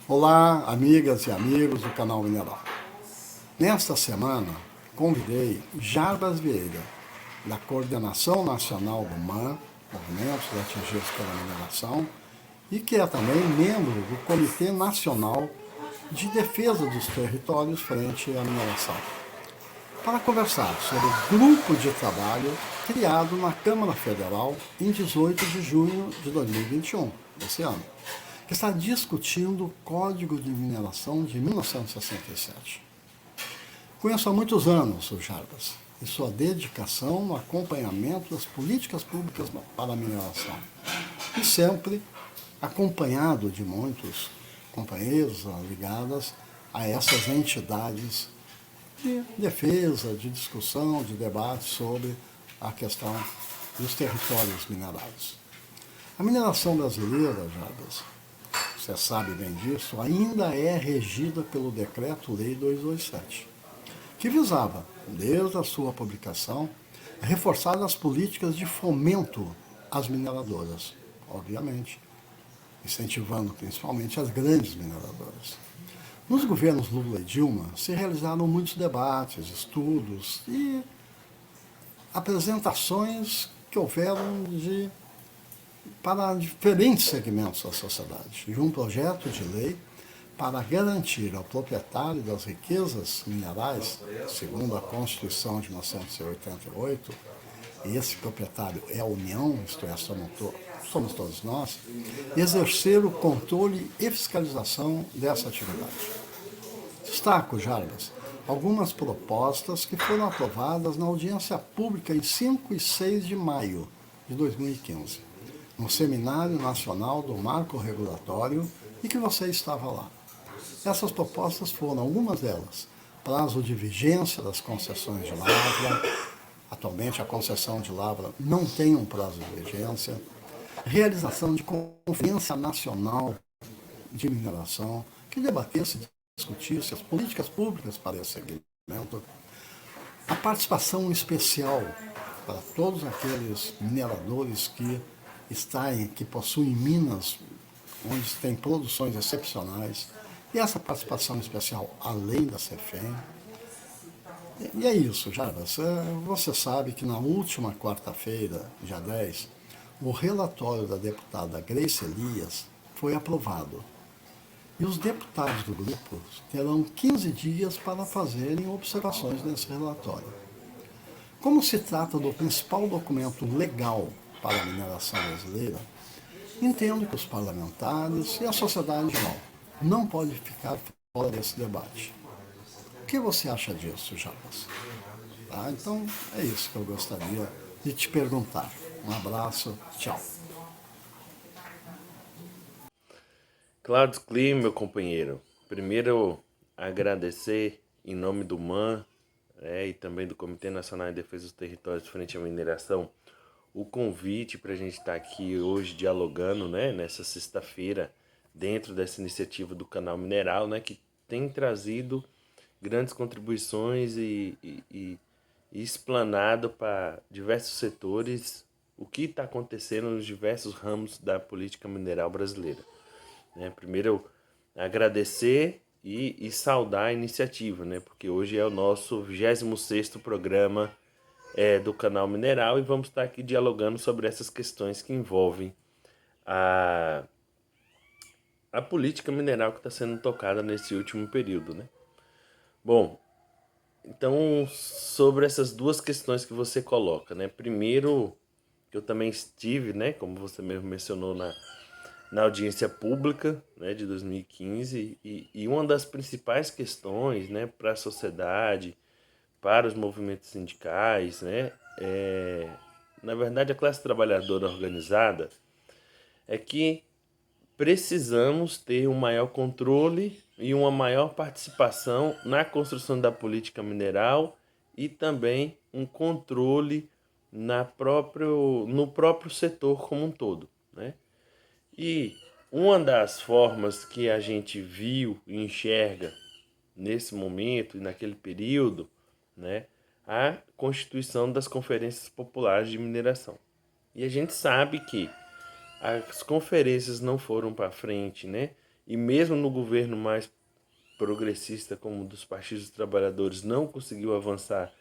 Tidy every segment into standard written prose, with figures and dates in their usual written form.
Olá, amigas e amigos do canal Mineral. Nesta semana, convidei Jarbas Vieira, da Coordenação Nacional do MAN, Movimentos Atingidos pela Mineração, e que é também membro do Comitê Nacional de Defesa dos Territórios frente à mineração, para conversar sobre o grupo de trabalho criado na Câmara Federal em 18 de junho de 2021, desse ano, que está discutindo o Código de Mineração de 1967. Conheço há muitos anos o Jarbas e sua dedicação no acompanhamento das políticas públicas para a mineração, e sempre acompanhado de muitos companheiros ligados a essas entidades de defesa, de discussão, de debate sobre a questão dos territórios minerados. A mineração brasileira, Jarbas, você sabe bem disso, ainda é regida pelo Decreto-Lei 227, que visava, desde a sua publicação, reforçar as políticas de fomento às mineradoras, obviamente, incentivando principalmente as grandes mineradoras. Nos governos Lula e Dilma se realizaram muitos debates, estudos e apresentações que houveram para diferentes segmentos da sociedade, de um projeto de lei para garantir ao proprietário das riquezas minerais, segundo a Constituição de 1988, e esse proprietário é a União, isto é, somos todos nós, exercer o controle e fiscalização dessa atividade. Destaco, Jarbas, algumas propostas que foram aprovadas na audiência pública em 5 e 6 de maio de 2015, no Seminário Nacional do Marco Regulatório, e que você estava lá. Essas propostas foram, algumas delas, prazo de vigência das concessões de lavra. Atualmente a concessão de lavra não tem um prazo de vigência. Realização de Conferência Nacional de Mineração, que debatesse e discutisse as políticas públicas para esse segmento. A participação especial para todos aqueles mineradores que possuem minas onde tem produções excepcionais, e essa participação especial além da CEFEM. E é isso, Jarbas. Você sabe que na última quarta-feira, dia 10, o relatório da deputada Grace Elias foi aprovado. E os deputados do grupo terão 15 dias para fazerem observações nesse relatório. Como se trata do principal documento legal para a mineração brasileira, entendo que os parlamentares e a sociedade em geral não podem ficar fora desse debate. O que você acha disso, Jarbas? Então, é isso que eu gostaria de te perguntar. Um abraço, tchau. Claudio Clima, meu companheiro. Primeiro, agradecer em nome do MAN e também do Comitê Nacional de Defesa dos Territórios frente à mineração o convite para a gente estar aqui hoje dialogando, nessa sexta-feira, dentro dessa iniciativa do Canal Mineral, que tem trazido grandes contribuições e explanado para diversos setores o que está acontecendo nos diversos ramos da política mineral brasileira. Primeiro, agradecer e saudar a iniciativa, porque hoje é o nosso 26º programa do Canal Mineral e vamos estar aqui dialogando sobre essas questões que envolvem a política mineral que está sendo tocada nesse último período. Bom, então sobre essas duas questões que você coloca, primeiro, que eu também estive, como você mesmo mencionou, na audiência pública de 2015 e uma das principais questões para a sociedade, para os movimentos sindicais, na verdade a classe trabalhadora organizada, é que precisamos ter um maior controle e uma maior participação na construção da política mineral e também um controle no próprio setor como um todo. E uma das formas que a gente viu e enxerga nesse momento e naquele período né, a constituição das conferências populares de mineração. E a gente sabe que as conferências não foram para frente, né? E mesmo no governo mais progressista como o dos partidos dos trabalhadores não conseguiu avançar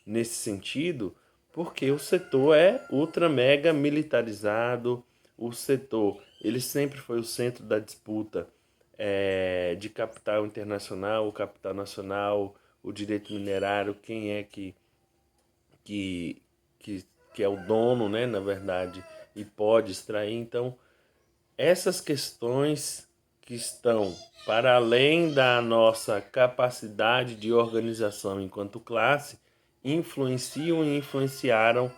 nesse sentido, porque o setor é ultra mega militarizado, o setor ele sempre foi o centro da disputa de capital internacional, o capital nacional, o direito minerário, quem é que, que, que é o dono, né, na verdade, e pode extrair. Então, essas questões que estão para além da nossa capacidade de organização enquanto classe influenciam e influenciaram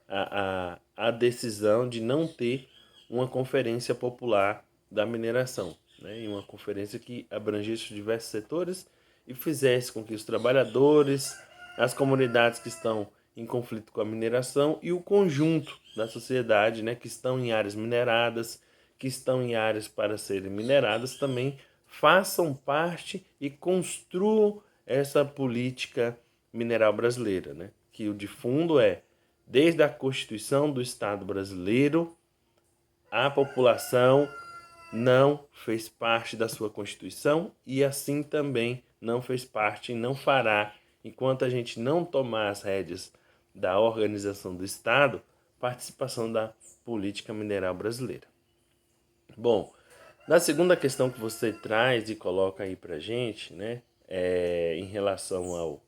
a decisão de não ter uma conferência popular da mineração, né? E uma conferência que abrangesse diversos setores e fizesse com que os trabalhadores, as comunidades que estão em conflito com a mineração e o conjunto da sociedade, né, que estão em áreas mineradas, que estão em áreas para serem mineradas, também façam parte e construam essa política mineral brasileira, né? Que o de fundo é, desde a Constituição do Estado brasileiro, a população não fez parte da sua Constituição e assim também não fez parte e não fará, enquanto a gente não tomar as rédeas da organização do Estado, participação da política mineral brasileira. Bom, na segunda questão que você traz e coloca aí pra gente, né, em relação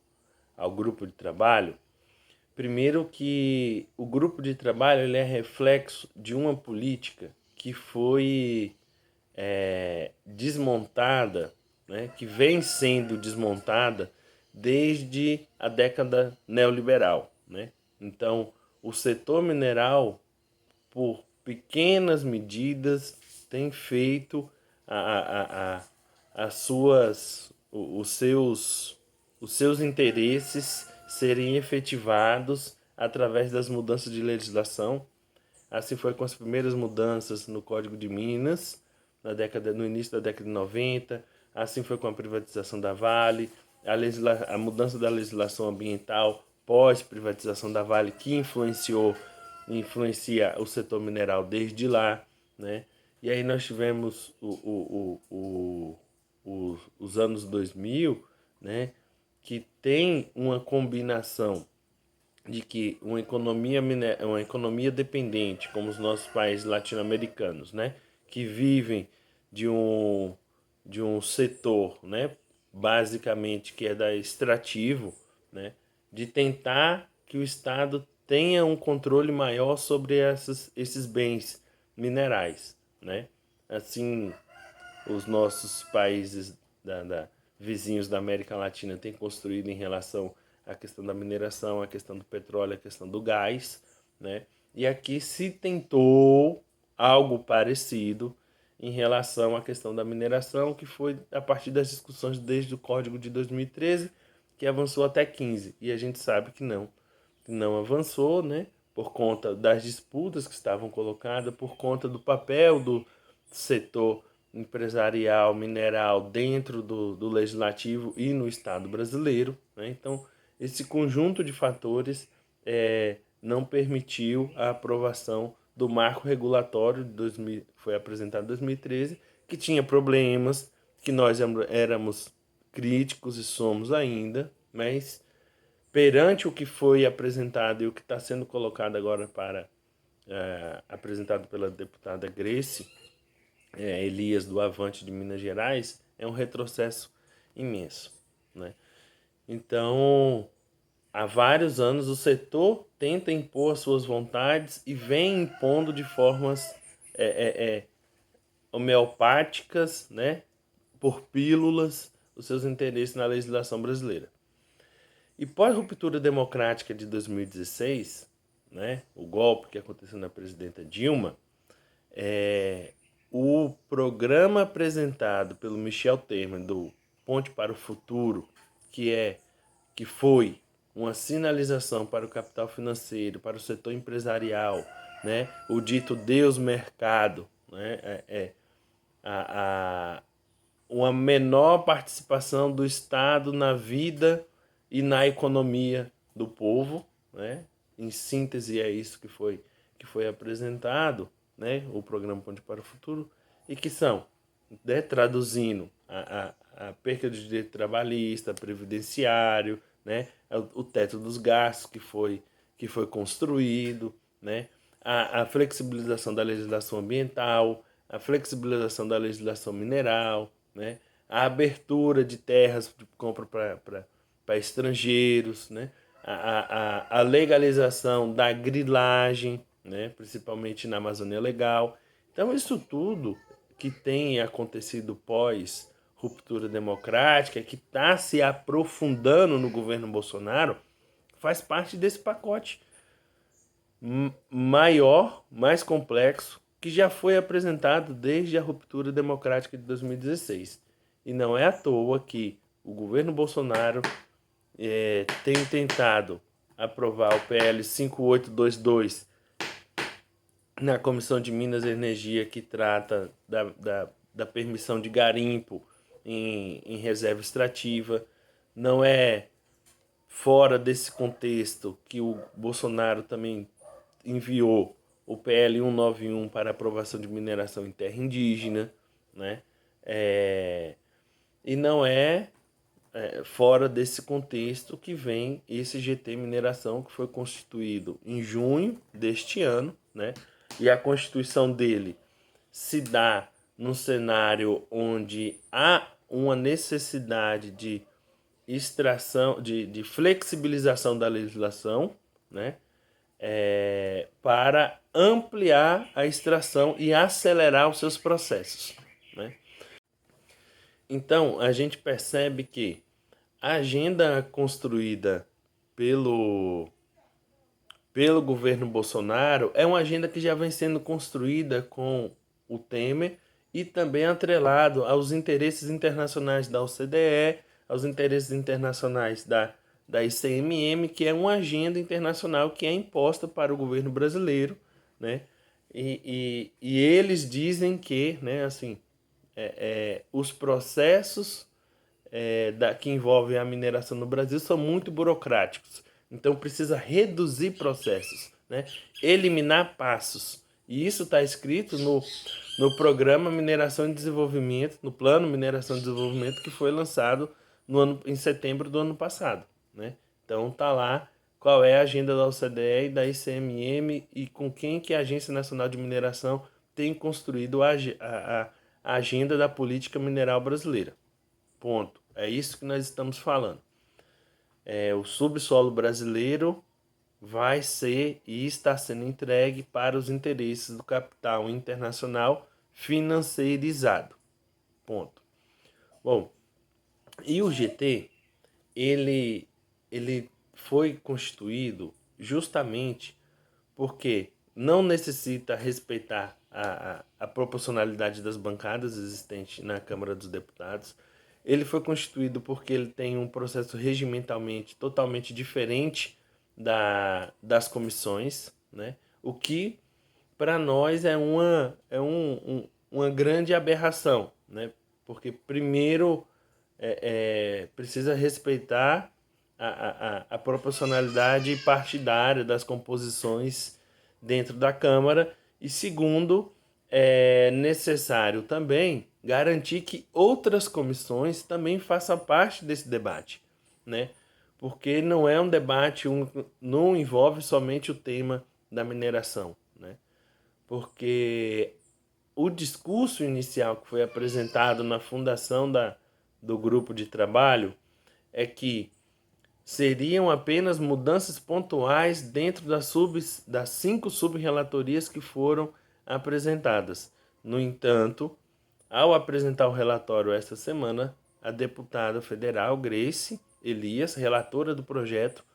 ao grupo de trabalho, primeiro que o grupo de trabalho ele é reflexo de uma política que foi desmontada, né, que vem sendo desmontada desde a década neoliberal, né? Então, o setor mineral, por pequenas medidas, tem feito as suas, os seus interesses serem efetivados através das mudanças de legislação. Assim foi com as primeiras mudanças no Código de Minas, no início da década de 90. Assim foi com a privatização da Vale, a mudança da legislação ambiental pós-privatização da Vale, que influencia o setor mineral desde lá, né? E aí nós tivemos os anos 2000, né? Que tem uma combinação de que uma economia dependente, como os nossos países latino-americanos, né, que vivem de um setor, né, basicamente que é da extrativo, né, de tentar que o Estado tenha um controle maior sobre esses bens minerais, né? Assim, os nossos países vizinhos da América Latina têm construído em relação à questão da mineração, à questão do petróleo, à questão do gás, né? E aqui se tentou algo parecido em relação à questão da mineração, que foi a partir das discussões desde o Código de 2013, que avançou até 15. E a gente sabe que não avançou, né? Por conta das disputas que estavam colocadas, por conta do papel do setor empresarial, mineral dentro do legislativo e no Estado brasileiro, né? Então, esse conjunto de fatores não permitiu a aprovação do marco regulatório de 2000, foi apresentado em 2013, que tinha problemas, que nós éramos críticos e somos ainda, mas perante o que foi apresentado e o que está sendo colocado agora para apresentado pela deputada Grace Elias do Avante de Minas Gerais, é um retrocesso imenso, né? Então, há vários anos o setor tenta impor as suas vontades e vem impondo de formas homeopáticas, né, por pílulas, os seus interesses na legislação brasileira. E pós-ruptura democrática de 2016, né, o golpe que aconteceu na presidenta Dilma, o programa apresentado pelo Michel Temer do Ponte para o Futuro, que foi uma sinalização para o capital financeiro, para o setor empresarial, né, o dito Deus mercado, né, uma menor participação do Estado na vida e na economia do povo, né? Em síntese, é isso que foi apresentado, né? O programa Ponte para o Futuro, e que são, né, traduzindo a perca de direito trabalhista, previdenciário, né? O teto dos gastos que foi construído, né? A flexibilização da legislação ambiental, a flexibilização da legislação mineral, né? A abertura de terras de compra para estrangeiros, né? A legalização da grilagem, né? Principalmente na Amazônia Legal. Então, isso tudo que tem acontecido pós ruptura democrática, que está se aprofundando no governo Bolsonaro, faz parte desse pacote maior, mais complexo, que já foi apresentado desde a ruptura democrática de 2016. E não é à toa que o governo Bolsonaro tem tentado aprovar o PL 5822 na Comissão de Minas e Energia, que trata da permissão de garimpo em reserva extrativa. Não é fora desse contexto que o Bolsonaro também enviou o PL 191 para aprovação de mineração em terra indígena, né? E não fora desse contexto que vem esse GT Mineração, que foi constituído em junho deste ano, né? E a constituição dele se dá num cenário onde há uma necessidade de extração, de flexibilização da legislação, né? Para ampliar a extração e acelerar os seus processos, né? Então, a gente percebe que a agenda construída pelo governo Bolsonaro é uma agenda que já vem sendo construída com o Temer e também atrelado aos interesses internacionais da OCDE, aos interesses internacionais da ICMM, que é uma agenda internacional que é imposta para o governo brasileiro, né? E eles dizem que, né, assim, os processos que envolvem a mineração no Brasil são muito burocráticos. Então precisa reduzir processos, né? Eliminar passos. E isso está escrito no programa Mineração e Desenvolvimento, no plano Mineração e Desenvolvimento, que foi lançado em setembro do ano passado, né? Então está lá qual é a agenda da OCDE e da ICMM e com quem que a Agência Nacional de Mineração tem construído a agenda da política mineral brasileira. Ponto. É isso que nós estamos falando. O subsolo brasileiro vai ser e está sendo entregue para os interesses do capital internacional financeirizado. Ponto. Bom, e o GT, ele foi constituído justamente porque não necessita respeitar a proporcionalidade das bancadas existentes na Câmara dos Deputados. Ele foi constituído porque ele tem um processo regimentalmente totalmente diferente das comissões, né? O que para nós uma grande aberração, né? Porque primeiro precisa respeitar a proporcionalidade partidária das composições dentro da Câmara e segundo, é necessário também garantir que outras comissões também façam parte desse debate, né? Porque não é um debate, não envolve somente o tema da mineração, né? Porque o discurso inicial que foi apresentado na fundação do grupo de trabalho é que seriam apenas mudanças pontuais dentro das 5 sub-relatorias que foram apresentadas. No entanto, ao apresentar o relatório esta semana, a deputada federal Grace Elias, relatora do projeto,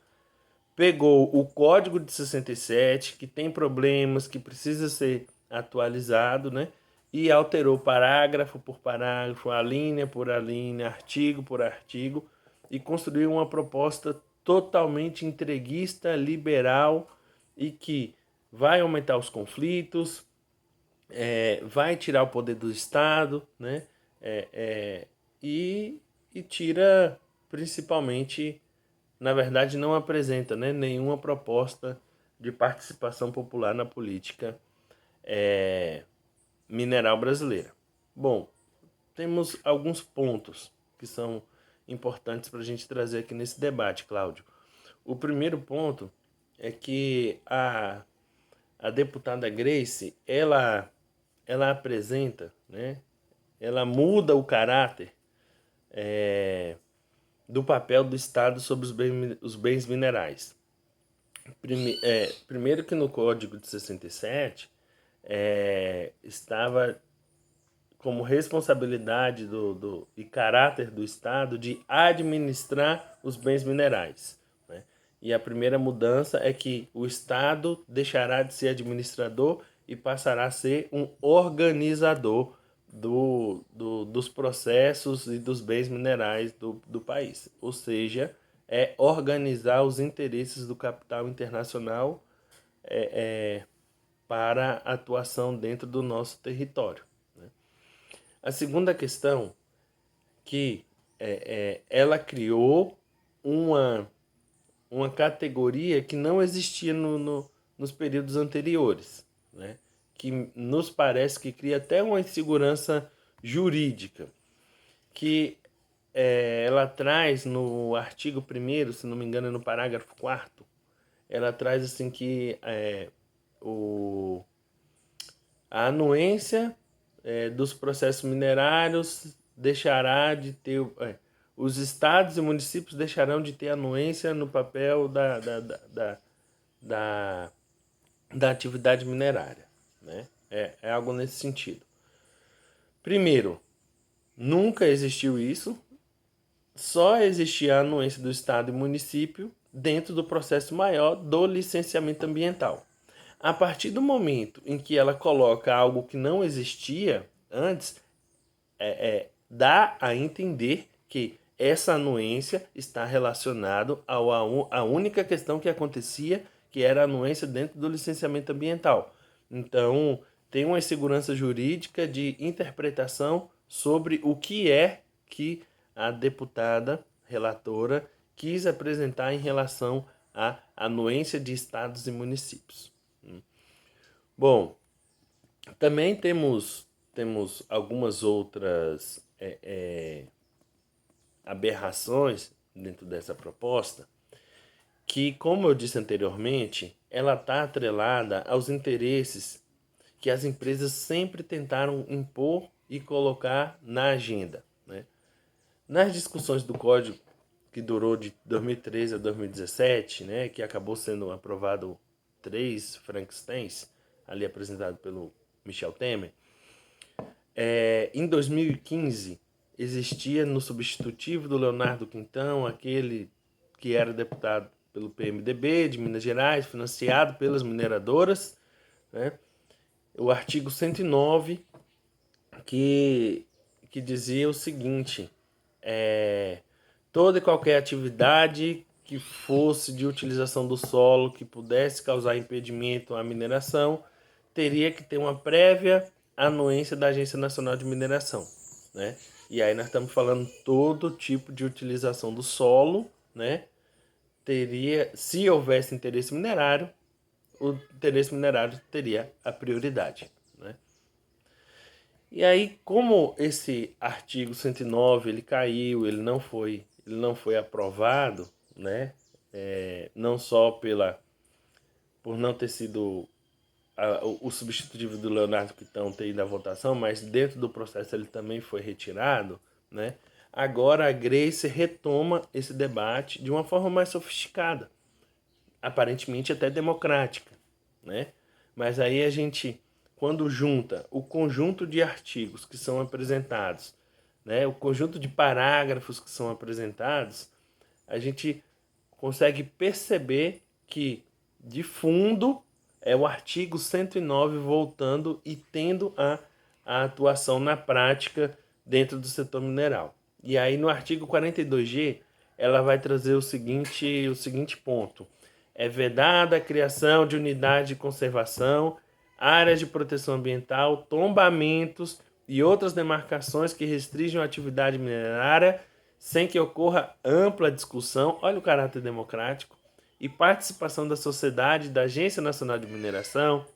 pegou o Código de 67, que tem problemas, que precisa ser atualizado, né? E alterou parágrafo por parágrafo, alínea por alínea, artigo por artigo, e construiu uma proposta totalmente entreguista, liberal e que vai aumentar os conflitos, vai tirar o poder do Estado, né? E tira principalmente na verdade, não apresenta, né, nenhuma proposta de participação popular na política mineral brasileira. Bom, temos alguns pontos que são importantes para a gente trazer aqui nesse debate, Cláudio. O primeiro ponto é que a deputada Grace, ela apresenta, né, ela muda o caráter do papel do Estado sobre os bens minerais. Primeiro que no Código de 67 estava como responsabilidade e caráter do Estado de administrar os bens minerais, né? E a primeira mudança é que o Estado deixará de ser administrador e passará a ser um organizador dos processos e dos bens minerais do país. Ou seja, é organizar os interesses do capital internacional para atuação dentro do nosso território. A segunda questão que ela criou uma categoria que não existia nos períodos anteriores, né? Que nos parece que cria até uma insegurança jurídica, que ela traz no artigo 1º, se não me engano, no parágrafo 4º, ela traz assim que a anuência dos processos minerários deixará de ter... os estados e municípios deixarão de ter anuência no papel da atividade minerária, né? É algo nesse sentido. Primeiro, nunca existiu isso, só existia a anuência do estado e município dentro do processo maior do licenciamento ambiental. A partir do momento em que ela coloca algo que não existia antes, dá a entender que essa anuência está relacionada à única questão que acontecia, que era a anuência dentro do licenciamento ambiental. Então, tem uma insegurança jurídica de interpretação sobre o que é que a deputada relatora quis apresentar em relação à anuência de estados e municípios. Bom, também temos algumas outras aberrações dentro dessa proposta, que, como eu disse anteriormente, ela está atrelada aos interesses que as empresas sempre tentaram impor e colocar na agenda, né? Nas discussões do Código, que durou de 2013 a 2017, né, que acabou sendo aprovado 3 Frankensteins, ali apresentado pelo Michel Temer, em 2015 existia no substitutivo do Leonardo Quintão, aquele que era deputado pelo PMDB de Minas Gerais, financiado pelas mineradoras, né, o artigo 109, que dizia o seguinte: toda e qualquer atividade que fosse de utilização do solo que pudesse causar impedimento à mineração teria que ter uma prévia anuência da Agência Nacional de Mineração, né? E aí nós estamos falando todo tipo de utilização do solo, né? Teria, se houvesse interesse minerário, o interesse minerário teria a prioridade, né? E aí, como esse artigo 109 ele caiu, ele não foi aprovado, né? Não só por não ter sido o substitutivo do Leonardo Quintão ter ido à votação, mas dentro do processo ele também foi retirado, né? Agora a Grace retoma esse debate de uma forma mais sofisticada, aparentemente até democrática, né? Mas aí a gente, quando junta o conjunto de artigos que são apresentados, né, o conjunto de parágrafos que são apresentados, a gente consegue perceber que, de fundo, é o artigo 109 voltando e tendo a atuação na prática dentro do setor mineral. E aí no artigo 42G, ela vai trazer o seguinte ponto: é vedada a criação de unidade de conservação, áreas de proteção ambiental, tombamentos e outras demarcações que restringam a atividade minerária, sem que ocorra ampla discussão, olha o caráter democrático, e participação da sociedade, da Agência Nacional de Mineração,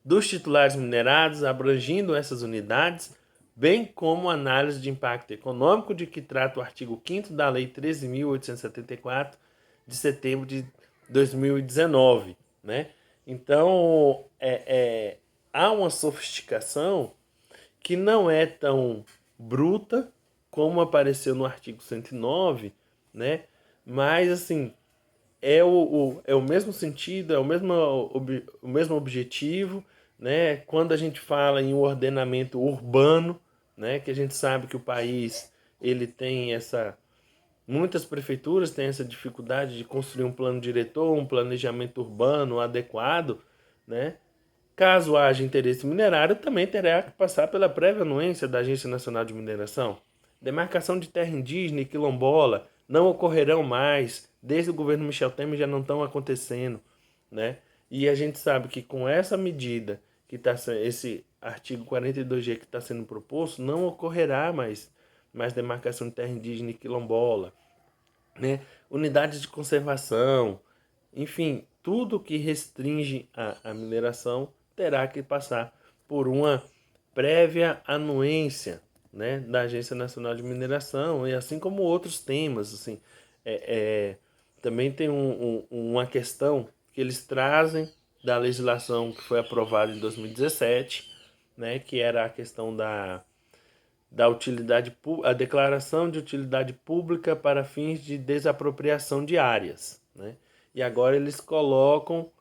dos titulares minerados, abrangindo essas unidades, bem como análise de impacto econômico de que trata o artigo 5º da Lei 13.874, de setembro de 2019, né? Então, há uma sofisticação que não é tão bruta como apareceu no artigo 109, né? Mas, assim, é o mesmo sentido, é o mesmo objetivo, né? Quando a gente fala em um ordenamento urbano, né? Que a gente sabe que o país ele tem muitas prefeituras têm essa dificuldade de construir um plano diretor, um planejamento urbano adequado, né? Caso haja interesse minerário, também terá que passar pela prévia anuência da Agência Nacional de Mineração. Demarcação de terra indígena e quilombola não ocorrerão mais, desde o governo Michel Temer já não estão acontecendo, né? E a gente sabe que com essa medida, esse artigo 42G que está sendo proposto, não ocorrerá mais demarcação de terra indígena e quilombola, né? Unidades de conservação, enfim, tudo que restringe a mineração terá que passar por uma prévia anuência, né, da Agência Nacional de Mineração, e assim como outros temas, assim, também tem uma questão que eles trazem da legislação que foi aprovada em 2017, né, que era a questão da utilidade, a declaração de utilidade pública para fins de desapropriação de áreas, né? E agora eles colocam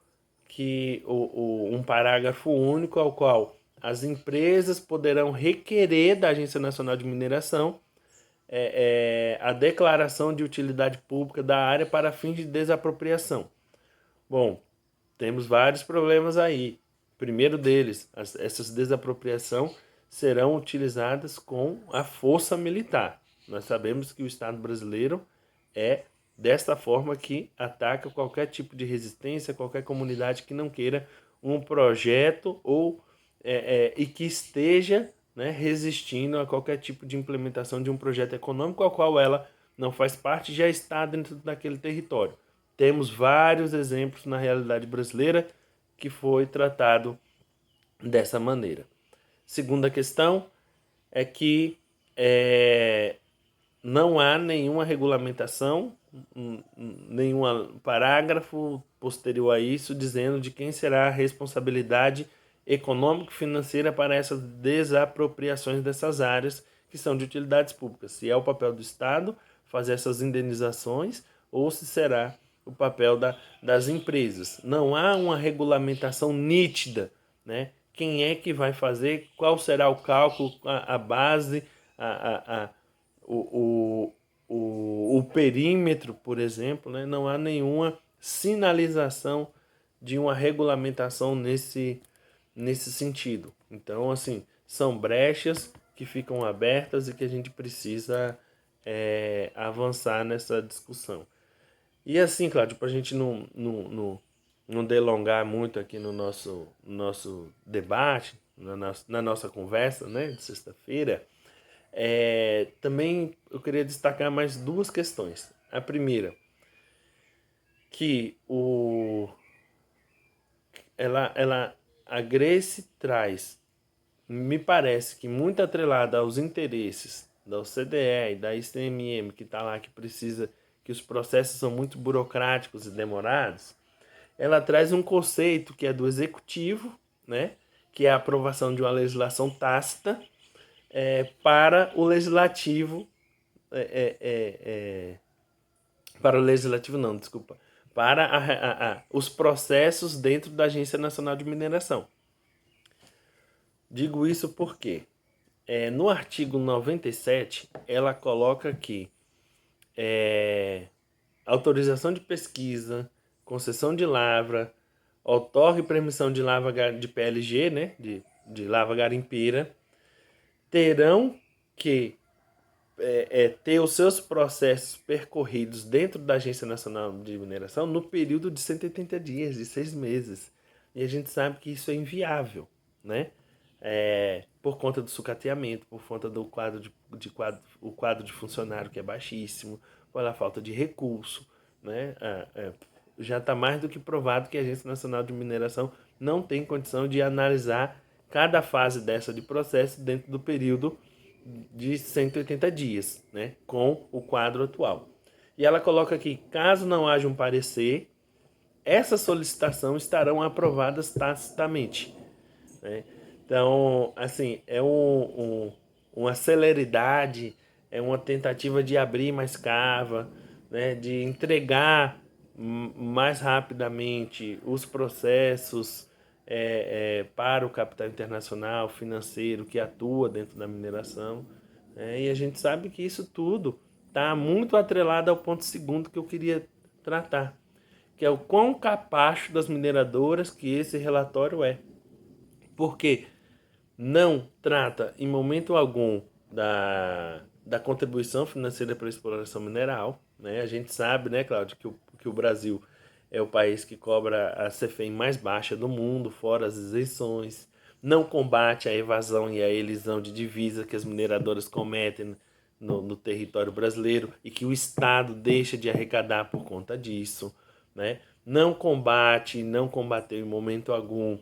que um parágrafo único ao qual as empresas poderão requerer da Agência Nacional de Mineração a declaração de utilidade pública da área para fins de desapropriação. Bom, temos vários problemas aí. Primeiro deles, essas desapropriação serão utilizadas com a força militar. Nós sabemos que o Estado brasileiro é desta forma que ataca qualquer tipo de resistência, qualquer comunidade que não queira um projeto e que esteja, né, resistindo a qualquer tipo de implementação de um projeto econômico ao qual ela não faz parte e já está dentro daquele território. Temos vários exemplos na realidade brasileira que foi tratado dessa maneira. Segunda questão é que não há nenhuma regulamentação, nenhum parágrafo posterior a isso dizendo de quem será a responsabilidade econômico-financeira para essas desapropriações dessas áreas que são de utilidades públicas. Se é o papel do Estado fazer essas indenizações ou se será o papel das empresas. Não há uma regulamentação nítida, né? Quem é que vai fazer, qual será o cálculo, a base, o perímetro, por exemplo, né? Não há nenhuma sinalização de uma regulamentação nesse sentido. Então, assim, são brechas que ficam abertas e que a gente precisa avançar nessa discussão. E assim, Cláudio, para a gente não delongar muito aqui no nosso debate, na nossa conversa, né, de sexta-feira, também eu queria destacar mais duas questões. A primeira, que a Grace traz, me parece que muito atrelada aos interesses da OCDE e da ICMM, que está lá, que precisa, que os processos são muito burocráticos e demorados, ela traz um conceito que é do executivo, né, que é a aprovação de uma legislação tácita para o legislativo, para o legislativo não, desculpa, para os processos dentro da Agência Nacional de Mineração. Digo isso porque no artigo 97 ela coloca que autorização de pesquisa, concessão de lavra, outorga e permissão de lavra de PLG, né, de lavra garimpeira, terão que ter os seus processos percorridos dentro da Agência Nacional de Mineração no período de 180 dias, de 6 meses. E a gente sabe que isso é inviável, né? por conta do sucateamento, por conta do quadro de funcionário que é baixíssimo, pela falta de recurso, né? Já está mais do que provado que a Agência Nacional de Mineração não tem condição de analisar cada fase dessa de processo dentro do período de 180 dias, né, com o quadro atual. E ela coloca aqui, caso não haja um parecer, essa solicitação estarão aprovadas tacitamente, né? Então, assim, é uma celeridade, é uma tentativa de abrir mais cava, né, de entregar mais rapidamente os processos para o capital internacional financeiro que atua dentro da mineração. E a gente sabe que isso tudo está muito atrelado ao ponto segundo que eu queria tratar, que é o quão capacho das mineradoras que esse relatório é. Porque não trata em momento algum da contribuição financeira para a exploração mineral, né? A gente sabe, né, Cláudio, que o Brasil é o país que cobra a CEFEM mais baixa do mundo, fora as isenções, não combate a evasão e a elisão de divisa que as mineradoras cometem no território brasileiro e que o Estado deixa de arrecadar por conta disso, né? Não combateu em momento algum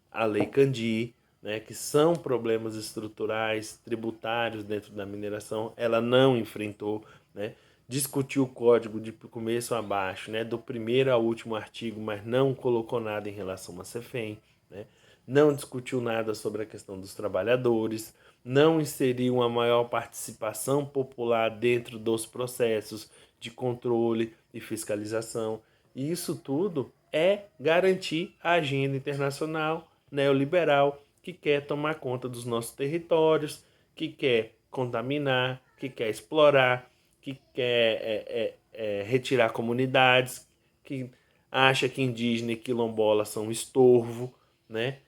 a Lei Candir, né, que são problemas estruturais, tributários dentro da mineração, ela não enfrentou, né, discutiu o código de começo a baixo, né, do primeiro ao último artigo, mas não colocou nada em relação à CEFEM, né, não discutiu nada sobre a questão dos trabalhadores, não inseriu uma maior participação popular dentro dos processos de controle e fiscalização. E isso tudo é garantir a agenda internacional neoliberal que quer tomar conta dos nossos territórios, que quer contaminar, que quer explorar, que quer retirar comunidades, que acha que indígena e quilombola são um estorvo, né?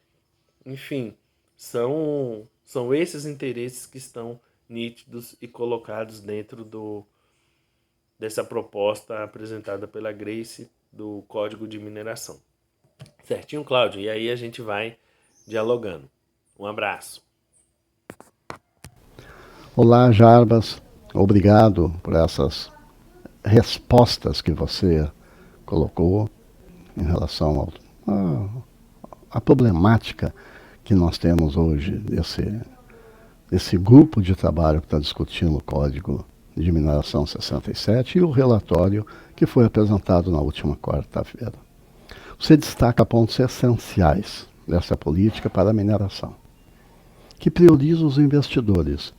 Enfim, são esses interesses que estão nítidos e colocados dentro dessa proposta apresentada pela Grace do Código de Mineração. Certinho, Cláudio? E aí a gente vai dialogando. Um abraço. Olá, Jarbas. Obrigado por essas respostas que você colocou em relação à problemática que nós temos hoje desse grupo de trabalho que está discutindo o Código de Mineração 67 e o relatório que foi apresentado na última quarta-feira. Você destaca pontos essenciais dessa política para a mineração, que prioriza os investidores,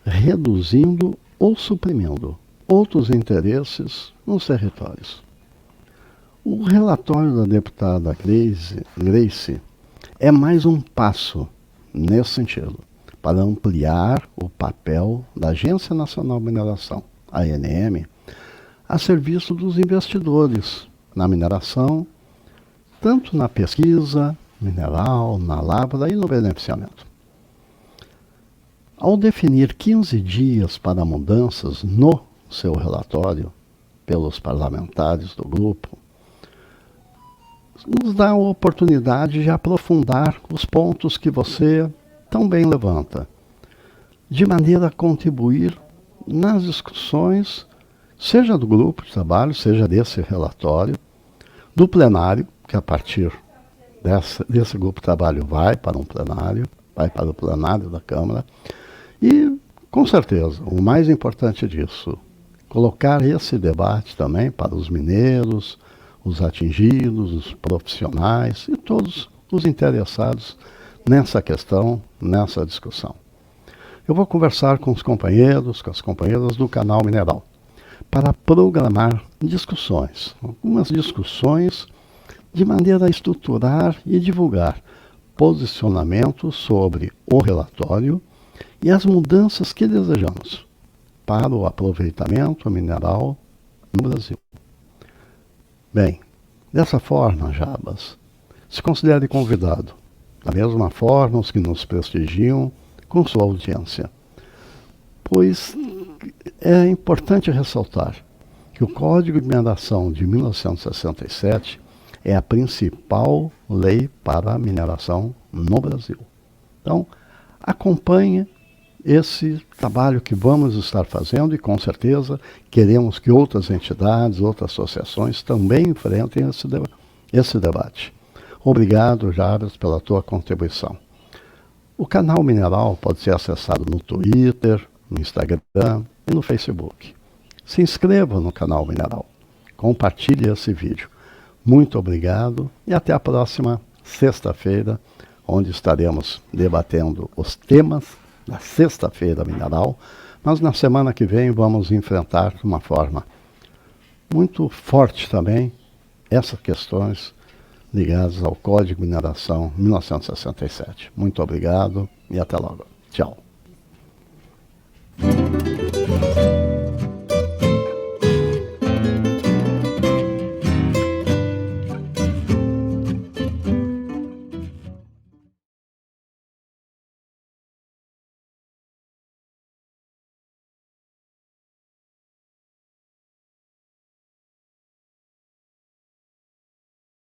reduzindo ou suprimindo outros interesses nos territórios. O relatório da deputada Grace é mais um passo nesse sentido, para ampliar o papel da Agência Nacional de Mineração, a ANM, a serviço dos investidores na mineração, tanto na pesquisa mineral, na lavra e no beneficiamento. Ao definir 15 dias para mudanças no seu relatório pelos parlamentares do grupo, nos dá a oportunidade de aprofundar os pontos que você tão bem levanta, de maneira a contribuir nas discussões, seja do grupo de trabalho, seja desse relatório, do plenário, que a partir desse grupo de trabalho vai para um plenário, vai para o plenário da Câmara, e, com certeza, o mais importante disso, colocar esse debate também para os mineiros, os atingidos, os profissionais e todos os interessados nessa questão, nessa discussão. Eu vou conversar com os companheiros, com as companheiras do canal Mineral, para programar discussões, algumas discussões de maneira a estruturar e divulgar posicionamentos sobre o relatório e as mudanças que desejamos para o aproveitamento mineral no Brasil. Bem, dessa forma, Jarbas, se considere convidado, da mesma forma os que nos prestigiam com sua audiência, pois é importante ressaltar que o Código de Mineração de 1967 é a principal lei para a mineração no Brasil. Então, acompanhe esse trabalho que vamos estar fazendo e, com certeza, queremos que outras entidades, outras associações também enfrentem esse debate. Obrigado, Jarbas, pela tua contribuição. O canal Mineral pode ser acessado no Twitter, no Instagram e no Facebook. Se inscreva no canal Mineral. Compartilhe esse vídeo. Muito obrigado e até a próxima sexta-feira, onde estaremos debatendo os temas da Sexta-feira Mineral, mas na semana que vem vamos enfrentar de uma forma muito forte também essas questões ligadas ao Código de Mineração 1967. Muito obrigado e até logo. Tchau.